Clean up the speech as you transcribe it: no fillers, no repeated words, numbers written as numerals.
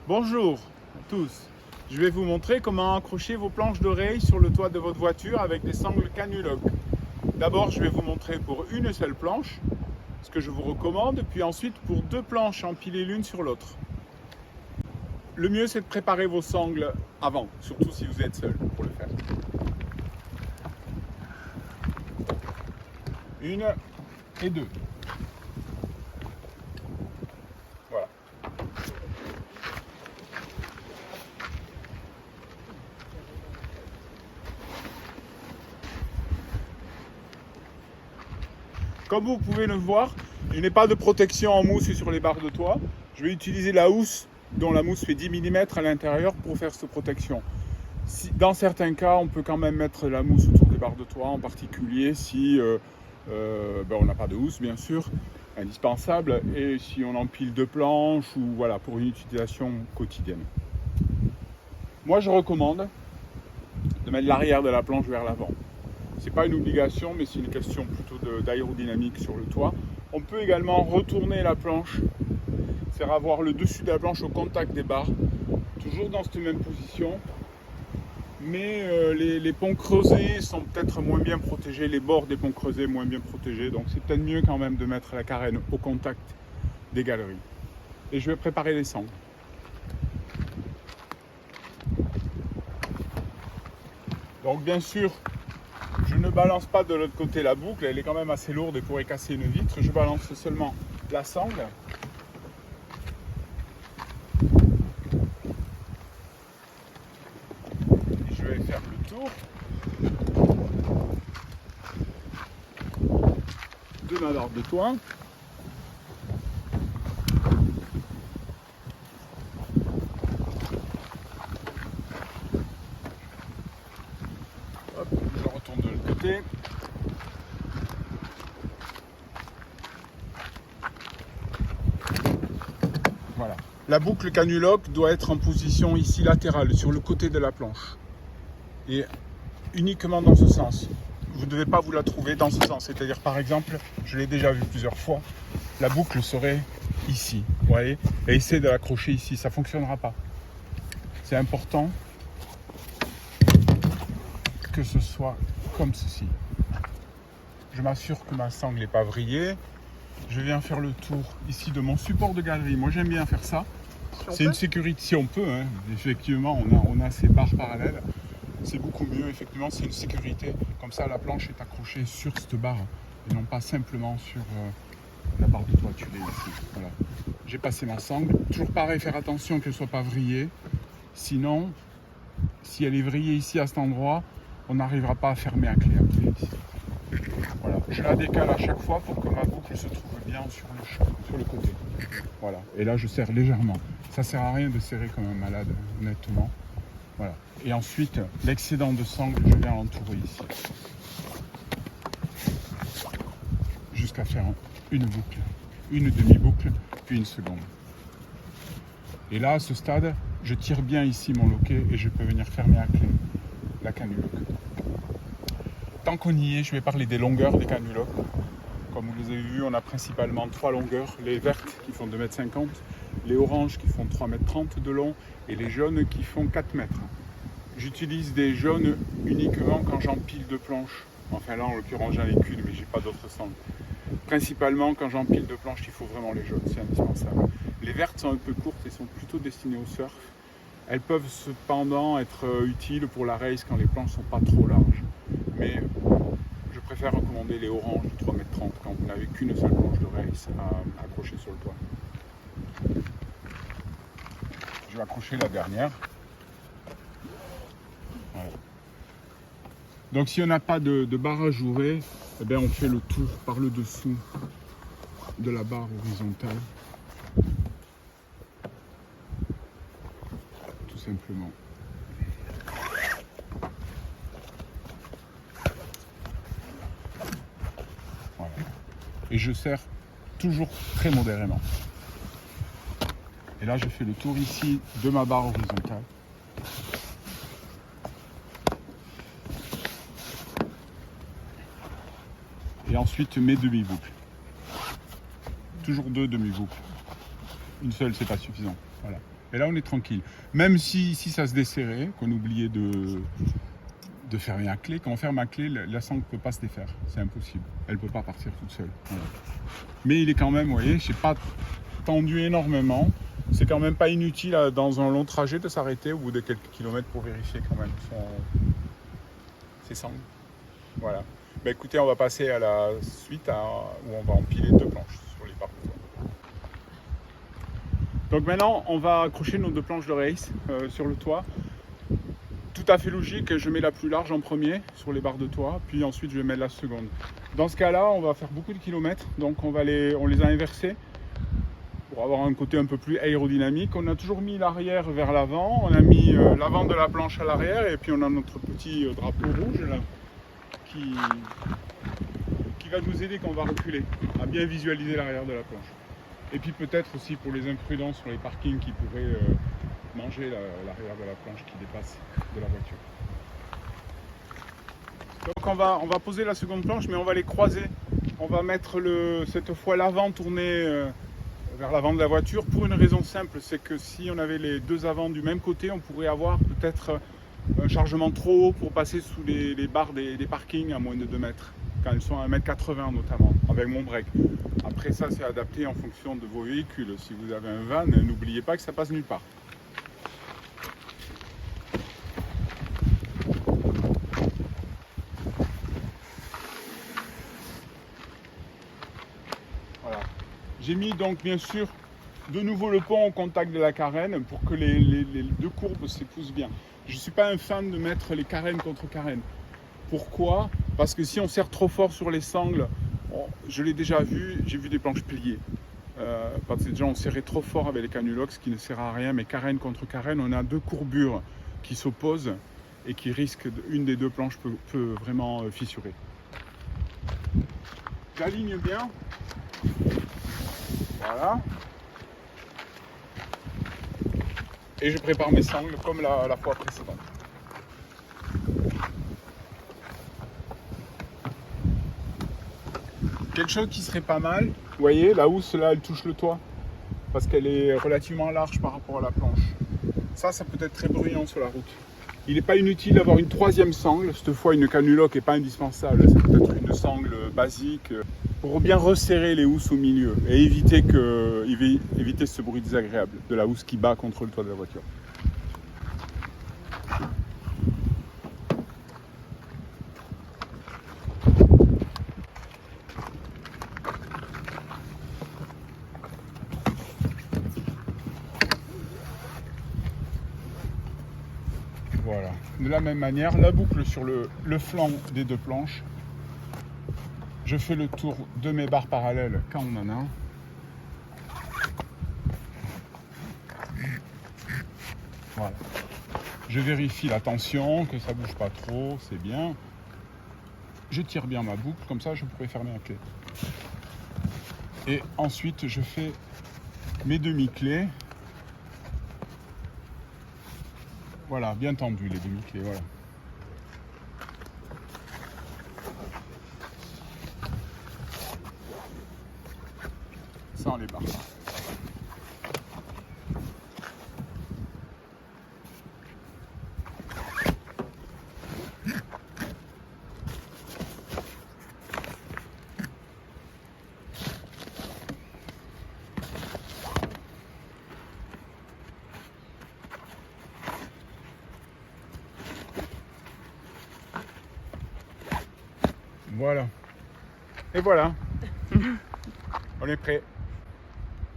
Bonjour à tous, je vais vous montrer comment accrocher vos planches d'oreilles sur le toit de votre voiture avec des sangles Canulock. D'abord je vais vous montrer pour une seule planche, ce que je vous recommande, puis ensuite pour deux planches empilées l'une sur l'autre. Le mieux c'est de préparer vos sangles avant, surtout si vous êtes seul pour le faire. Une et deux. Voilà. Comme vous pouvez le voir, il n'y a pas de protection en mousse sur les barres de toit. Je vais utiliser la housse dont la mousse fait 10 mm à l'intérieur pour faire cette protection. Dans certains cas, on peut quand même mettre la mousse autour des barres de toit, en particulier si on n'a pas de housse, bien sûr, indispensable, et si on empile deux planches ou voilà, pour une utilisation quotidienne. Moi, je recommande de mettre l'arrière de la planche vers l'avant. C'est pas une obligation, mais c'est une question plutôt d'aérodynamique sur le toit. On peut également retourner la planche, c'est avoir le dessus de la planche au contact des barres, toujours dans cette même position. Mais les ponts creusés sont peut-être moins bien protégés, les bords des ponts creusés moins bien protégés, donc c'est peut-être mieux quand même de mettre la carène au contact des galeries. Et je vais préparer les sangles. Donc bien sûr, je ne balance pas de l'autre côté la boucle, elle est quand même assez lourde et pourrait casser une vitre. Je balance seulement la sangle. Et je vais faire le tour de ma barre de toit. Hop, je retourne de l'autre côté. Voilà. La boucle Canulock doit être en position ici latérale, sur le côté de la planche. Et uniquement dans ce sens. Vous ne devez pas vous la trouver dans ce sens. C'est-à-dire, par exemple, je l'ai déjà vu plusieurs fois, la boucle serait ici. Vous voyez ? Et essayez de l'accrocher ici, ça ne fonctionnera pas. C'est important que ce soit comme ceci. Je m'assure que ma sangle n'est pas vrillée. Je viens faire le tour ici de mon support de galerie. Moi j'aime bien faire ça. C'est une sécurité, si on peut, hein. Effectivement on a ces barres parallèles. C'est beaucoup mieux, effectivement c'est une sécurité. Comme ça la planche est accrochée sur cette barre et non pas simplement sur la barre de toiture ici. Voilà. J'ai passé ma sangle. Toujours pareil, faire attention qu'elle ne soit pas vrillée. Sinon, si elle est vrillée ici à cet endroit, on n'arrivera pas à fermer à clé ici. Voilà. Je la décale à chaque fois pour que ma boucle se trouve bien sur le côté. Voilà. Et là, je serre légèrement. Ça ne sert à rien de serrer comme un malade, honnêtement. Voilà. Et ensuite, l'excédent de sangle, je viens l'entourer ici. Jusqu'à faire une boucle, une demi-boucle, puis une seconde. Et là, à ce stade, je tire bien ici mon loquet et je peux venir fermer à clé la Canulock. Tant qu'on y est, je vais parler des longueurs des Canulock. Comme vous les avez vus, on a principalement trois longueurs. Les vertes qui font 2,50 m, les oranges qui font 3,30 m de long et les jaunes qui font 4 mètres. J'utilise des jaunes uniquement quand j'empile deux planches. Enfin là, en l'occurrence, j'en ai qu'une, mais j'ai pas d'autres sangles. Principalement quand j'empile deux planches, il faut vraiment les jaunes, c'est indispensable. Les vertes sont un peu courtes et sont plutôt destinées au surf. Elles peuvent cependant être utiles pour la race quand les planches sont pas trop larges. Mais je préfère recommander les oranges de 3,30 m quand vous n'avez qu'une seule planche de race à accrocher sur le toit. Je vais accrocher la dernière. Voilà. Donc si on n'a pas de barre à jouer, eh bien on fait le tour par le dessous de la barre horizontale. Tout simplement. Voilà. Et je serre toujours très modérément. Et là, je fais le tour ici de ma barre horizontale. Et ensuite, mes demi-boucles. Toujours deux demi-boucles. Une seule, c'est pas suffisant. Voilà. Et là, on est tranquille. Même si ça se desserrait, qu'on oubliait de fermer à clé, quand on ferme à clé, la sangle ne peut pas se défaire. C'est impossible. Elle ne peut pas partir toute seule. Voilà. Mais il est quand même, vous voyez, je n'ai pas tendu énormément. C'est quand même pas inutile dans un long trajet de s'arrêter au bout de quelques kilomètres pour vérifier quand même ses sangles. Voilà. Bah, écoutez, on va passer à la suite où on va empiler 2 planches sur les barres de toit. Donc maintenant, on va accrocher nos 2 planches de race sur le toit. Tout à fait logique, je mets la plus large en premier sur les barres de toit, puis ensuite je vais mettre la seconde. Dans ce cas-là, on va faire beaucoup de kilomètres, donc on les a inversés pour avoir un côté un peu plus aérodynamique. On a toujours mis l'arrière vers l'avant, on a mis l'avant de la planche à l'arrière, et puis on a notre petit drapeau rouge là, qui va nous aider quand on va reculer, à bien visualiser l'arrière de la planche. Et puis peut-être aussi pour les imprudents sur les parkings qui pourraient manger l'arrière de la planche qui dépasse de la voiture. Donc on va poser la seconde planche, mais on va les croiser. On va mettre cette fois l'avant tourné vers l'avant de la voiture pour une raison simple, c'est que si on avait les 2 avants du même côté, on pourrait avoir peut-être un chargement trop haut pour passer sous les barres des parkings à moins de 2 mètres, quand elles sont à 1,80 m notamment, avec mon break. Après ça, c'est adapté en fonction de vos véhicules. Si vous avez un van, n'oubliez pas que ça passe nulle part. Voilà. J'ai mis donc bien sûr de nouveau le pont au contact de la carène pour que les 2 courbes s'épousent bien. Je ne suis pas un fan de mettre les carènes contre carènes. Pourquoi? Parce que si on serre trop fort sur les sangles, je l'ai déjà vu, j'ai vu des planches pliées. Parce que déjà on serrait trop fort avec les canulox, ce qui ne sert à rien, mais carène contre carène, on a 2 courbures qui s'opposent et qui risquent, une des 2 planches peut vraiment fissurer. J'aligne bien. Voilà. Et je prépare mes sangles comme la fois précédente. Quelque chose qui serait pas mal, vous voyez, la housse là, elle touche le toit, parce qu'elle est relativement large par rapport à la planche. Ça peut être très bruyant sur la route. Il n'est pas inutile d'avoir une 3e sangle, cette fois une canuloc n'est pas indispensable, ça peut être une sangle basique, pour bien resserrer les housses au milieu et éviter ce bruit désagréable de la housse qui bat contre le toit de la voiture. Voilà, de la même manière, la boucle sur le flanc des 2 planches. Je fais le tour de mes barres parallèles quand on en a. Voilà. Je vérifie la tension, que ça ne bouge pas trop, c'est bien. Je tire bien ma boucle, comme ça je pourrais fermer la clé. Et ensuite je fais mes demi-clés. Voilà, bien tendu les demi-clés, voilà. Sans les barres. Voilà. Et voilà. On est prêt.